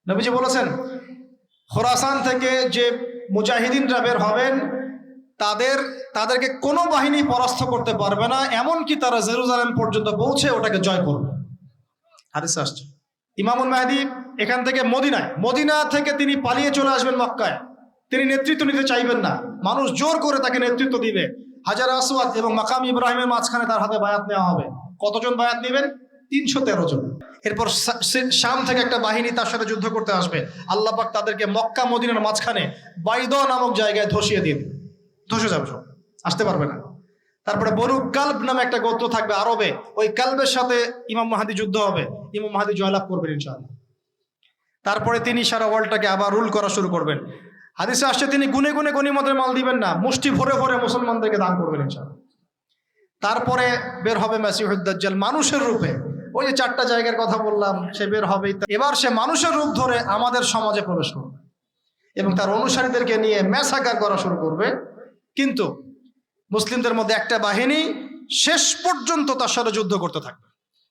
নবীজি বলেছেন খোরাসান থেকে যে মুজাহিদিনরা বের হবেন তাদেরকে কোনো বাহিনী পরাস্ত করতে পারবে না, এমনকি তারা জেরুজালেম পর্যন্ত পৌঁছে ওটাকে জয় করবে। হাদিসে আসছে ইমামুল মাহদী এখান থেকে মদিনা থেকে তিনি পালিয়ে চলে আসবেন মক্কায়। তিনি নেতৃত্ব নিতে চাইবেন না, মানুষ জোর করে তাকে নেতৃত্ব দিবে। হাজার আসওয়াদ এবং মাকাম ইব্রাহিমের মাঝখানে তার হাতে বায়াত নেওয়া হবে। কতজন বায়াত নেবেন? 313 জন। এরপর শাম থেকে একটা বাহিনী তার সাথে যুদ্ধ করতে আসবে। আল্লাহ পাক তাদেরকে মক্কা মদিনার মাঝখানে বাইদা নামক জায়গায় ধসিয়ে দিয়ে দিবে, ধসে যাবে, সব আসতে পারবে না। তারপরে বনু কালব নামে একটা গোত্র থাকবে আরবে, ওই কালবের সাথে ইমাম মাহদী যুদ্ধ হবে, ইমাম মাহদী জয়লাভ করবেন ইনশাআল্লাহ। তারপরে তিনি সারা ওয়ার্ল্ডটাকে আবার রুল করা শুরু করবেন। হাদিসে আসছে তিনি গুনে গুনে গনিমতের মাল দিবেন না, মুষ্টি ভরে ভরে মুসলমানদেরকে দান করবেন ইনশাআল্লাহ। তারপরে বের হবে মাসিহুদ দাজ্জাল মানুষের রূপে। ওই যে 4টা জায়গার কথা বললাম, সে বের হবে। এবার সে মানুষের রূপ ধরে আমাদের সমাজে প্রবেশ করবে এবং তার অনুসারীদেরকে নিয়ে ম্যাসাকার করা শুরু করবে। কিন্তু মুসলিমদের মধ্যে একটা বাহিনী শেষ পর্যন্ত তার সাথে যুদ্ধ করতে থাকবে,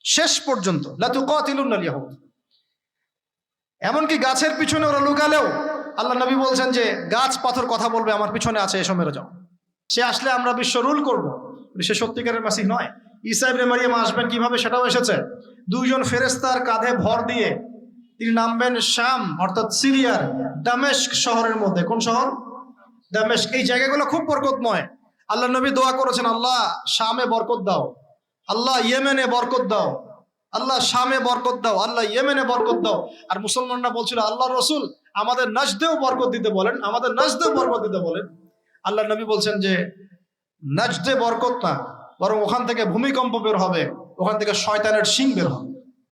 শেষ পর্যন্ত। লা তুকাতিলুনাল ইয়াহুদ, এমনকি গাছের পিছনে ওরা লুকালেও আল্লাহ নবী বলছেন যে গাছ পাথর কথা বলবে আমার পিছনে আছে, এসো মেরে যাও। সে আসলে আমরা বিশ্ব রুল করব। সে সত্যিকারের মাসিহ নয়। ঈসা ইবনে মারিয়াম আসবেন কিভাবে সেটাও এসেছে। 2 জন ফেরেশতার কাঁধে ভর দিয়ে তিনি নামবেন শাম অর্থাৎ সিরিয়ার দামেস্ক শহরের মধ্যে। কোন শহর? দামেস্ক। এই জায়গাগুলো খুব বরকতময়। আল্লাহ নবী দোয়া করেছেন, আল্লাহ শামে বরকত দাও, আল্লাহ ইয়েমেনে বরকত দাও, আল্লাহ শামে বরকত দাও, আল্লাহ ইয়েমেনে বরকত দাও। আর মুসলমানরা বলছিল, আল্লাহ রসুল আমাদের নাজদেও বরকত দিতে বলেন, আমাদের নাজদেও বরকত দিতে বলেন। আল্লাহ নবী বলছেন যে নাজদে বরকত না, বরং ওখান থেকে ভূমিকম্প বের হবে, ওখান থেকে শয়তানের শিং বের হবে।